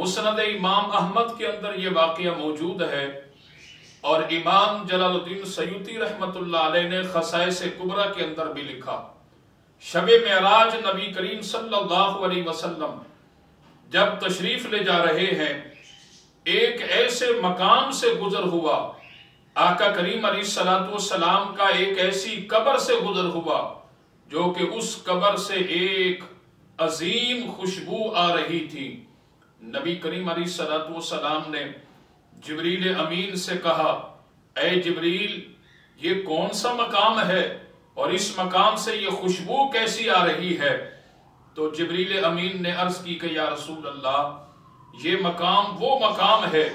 مسند امام احمد کے اندر یہ واقعہ موجود ہے، اور امام جلال الدین سیوطی رحمت اللہ علیہ نے خصائص کبریٰ کے اندر بھی لکھا۔ شب معراج نبی کریم صلی اللہ علیہ وسلم جب تشریف لے جا رہے ہیں، ایک ایسے مقام سے گزر ہوا، آقا کریم علیہ السلام کا ایک ایسی قبر سے گزر ہوا جو کہ اس قبر سے ایک عظیم خوشبو آ رہی تھی۔ نبی کریم علیہ السلام نے جبریل امین سے کہا، اے جبریل، یہ کون سا مقام ہے اور اس مقام سے یہ خوشبو کیسی آ رہی ہے؟ تو جبریل امین نے عرض کی کہ یا رسول اللہ، یہ مقام وہ مقام ہے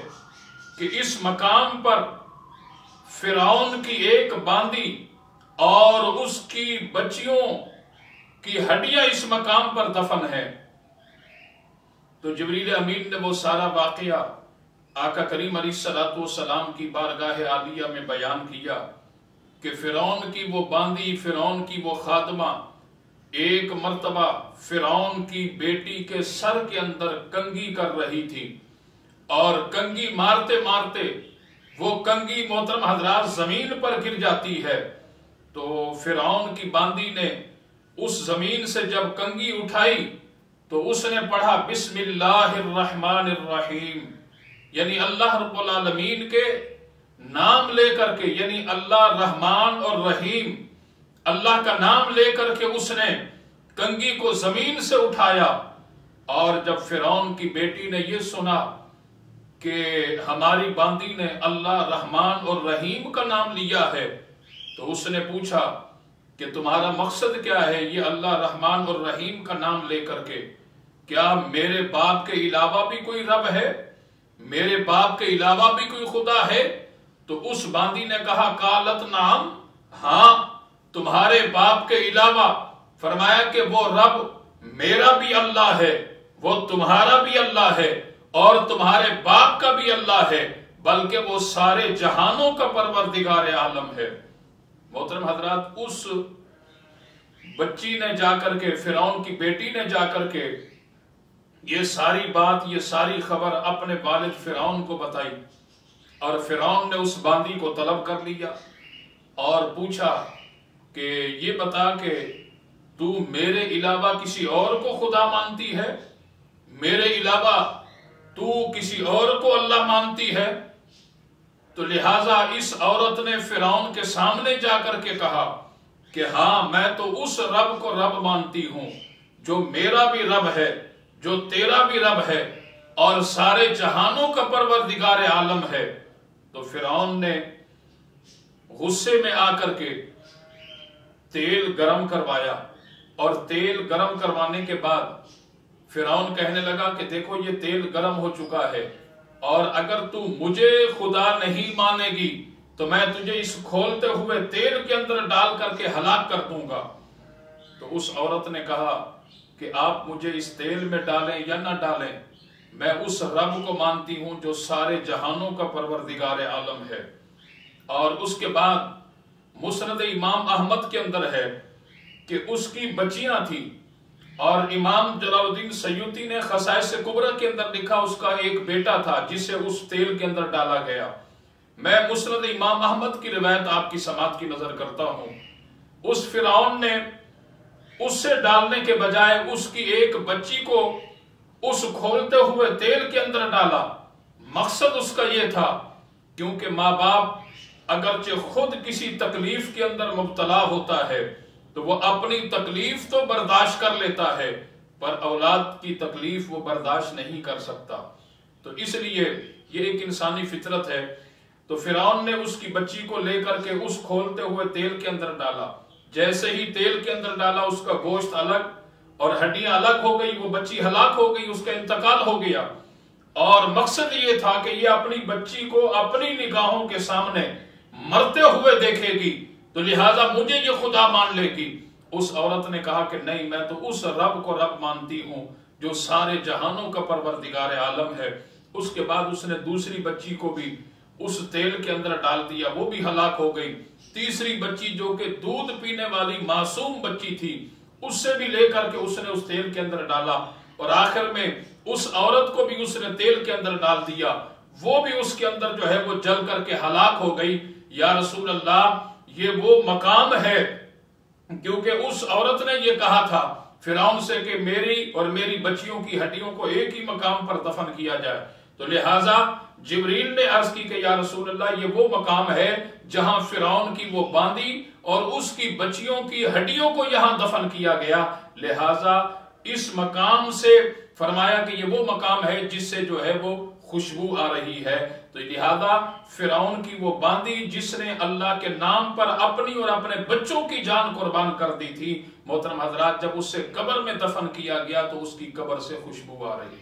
کہ اس مقام پر فرعون کی ایک باندی اور اس کی بچیوں کی ہڈیاں اس مقام پر دفن ہے۔ تو جبریل امین نے وہ سارا واقعہ آقا کریم علیہ السلام کی بارگاہ عالیہ میں بیان کیا کہ فرعون کی وہ باندی، فرعون کی وہ خادمہ ایک مرتبہ فرعون کی بیٹی کے سر کے اندر کنگھی کر رہی تھی، اور کنگھی مارتے مارتے وہ کنگھی محترم حضرات زمین پر گر جاتی ہے۔ تو فرعون کی باندی نے اس زمین سے جب کنگھی اٹھائی تو اس نے پڑھا بسم اللہ الرحمن الرحیم، یعنی اللہ رب العالمین کے نام لے کر کے، یعنی اللہ رحمان اور رحیم، اللہ کا نام لے کر کے اس نے کنگھی کو زمین سے اٹھایا۔ اور جب فرعون کی بیٹی نے یہ سنا کہ ہماری باندی نے اللہ رحمان اور رحیم کا نام لیا ہے، تو اس نے پوچھا کہ تمہارا مقصد کیا ہے یہ اللہ رحمان اور رحیم کا نام لے کر کے؟ کیا میرے باپ کے علاوہ بھی کوئی رب ہے؟ میرے باپ کے علاوہ بھی کوئی خدا ہے؟ تو اس باندی نے کہا قالت نعم، ہاں تمہارے باپ کے علاوہ، فرمایا کہ وہ رب میرا بھی اللہ ہے، وہ تمہارا بھی اللہ ہے، اور تمہارے باپ کا بھی اللہ ہے، بلکہ وہ سارے جہانوں کا پروردگار عالم ہے۔ محترم حضرات، اس بچی نے جا کر کے، فرعون کی بیٹی نے جا کر کے یہ ساری بات، یہ ساری خبر اپنے والد فرعون کو بتائی، اور فرعون نے اس باندی کو طلب کر لیا اور پوچھا کہ یہ بتا کہ تو میرے علاوہ کسی اور کو خدا مانتی ہے؟ میرے علاوہ تو کسی اور کو اللہ مانتی ہے؟ تو لہٰذا اس عورت نے فرعون کے سامنے جا کر کے کہا کہ ہاں میں تو اس رب کو رب مانتی ہوں جو میرا بھی رب ہے، جو تیرا بھی رب ہے، اور سارے جہانوں کا پروردگار عالم ہے۔ تو فرعون نے غصے میں آ کر کے تیل گرم کروایا، اور تیل گرم کروانے کے بعد فرعون کہنے لگا کہ دیکھو یہ تیل گرم ہو چکا ہے، اور اگر تو مجھے خدا نہیں مانے گی تو میں تجھے اس کھولتے ہوئے تیل کے اندر ڈال کر کے ہلاک کر دوں گا۔ تو اس عورت نے کہا کہ آپ مجھے اس تیل میں ڈالیں یا نہ ڈالیں، میں اس رب کو مانتی ہوں جو سارے جہانوں کا پروردگار عالم ہے۔ اور اس کے بعد مسند امام احمد کے اندر ہے کہ اس کی بچیاں تھیں، اور امام جلال الدین سیوطی نے خصائص کبریٰ کے اندر لکھا اس کا ایک بیٹا تھا جسے اس تیل کے اندر ڈالا گیا۔ میں مسند امام احمد کی روایت آپ کی سماعت کی نظر کرتا ہوں۔ اس فرعون نے اس سے ڈالنے کے بجائے اس کی ایک بچی کو اس کھولتے ہوئے تیل کے اندر ڈالا۔ مقصد اس کا یہ تھا، کیونکہ ماں باپ اگرچہ خود کسی تکلیف کے اندر مبتلا ہوتا ہے تو وہ اپنی تکلیف تو برداشت کر لیتا ہے، پر اولاد کی تکلیف وہ برداشت نہیں کر سکتا۔ تو اس لیے یہ ایک انسانی فطرت ہے۔ تو فرعون نے اس کی بچی کو لے کر کے اس کھولتے ہوئے تیل کے اندر ڈالا۔ جیسے ہی تیل کے اندر ڈالا اس کا گوشت الگ اور ہڈیاں الگ ہو گئی، وہ بچی ہلاک ہو گئی، اس کا انتقال ہو گیا۔ اور مقصد یہ تھا کہ یہ اپنی بچی کو اپنی نگاہوں کے سامنے مرتے ہوئے دیکھے گی، تو لہٰذا مجھے یہ خدا مان لے گی۔ اس عورت نے کہا کہ نہیں، میں تو اس رب کو رب مانتی ہوں جو سارے جہانوں کا پروردگار عالم ہے۔ اس کے بعد اس نے دوسری بچی کو بھی اس تیل کے اندر ڈال دیا، وہ بھی ہلاک ہو گئی۔ تیسری بچی جو کہ دودھ پینے والی معصوم بچی تھی، اس سے بھی لے کر کے اس نے اس تیل کے اندر ڈالا، اور آخر میں اس عورت کو بھی اس نے تیل کے اندر ڈال دیا، وہ بھی اس کے اندر جو ہے وہ جل کر کے ہلاک ہو گئی۔ یا رسول اللہ یہ وہ مقام ہے، کیونکہ اس عورت نے یہ کہا تھا فرعون سے کہ میری اور میری بچیوں کی ہڈیوں کو ایک ہی مقام پر دفن کیا جائے، تو لہٰذا جبریل نے عرض کی کہ یا رسول اللہ یہ وہ مقام ہے جہاں فرعون کی وہ باندی اور اس کی بچیوں کی ہڈیوں کو یہاں دفن کیا گیا، لہٰذا اس مقام سے فرمایا کہ یہ وہ مقام ہے جس سے جو ہے وہ خوشبو آ رہی ہے۔ تو لہذا فرعون کی وہ باندی جس نے اللہ کے نام پر اپنی اور اپنے بچوں کی جان قربان کر دی تھی، محترم حضرات جب اس سے قبر میں دفن کیا گیا تو اس کی قبر سے خوشبو آ رہی ہے۔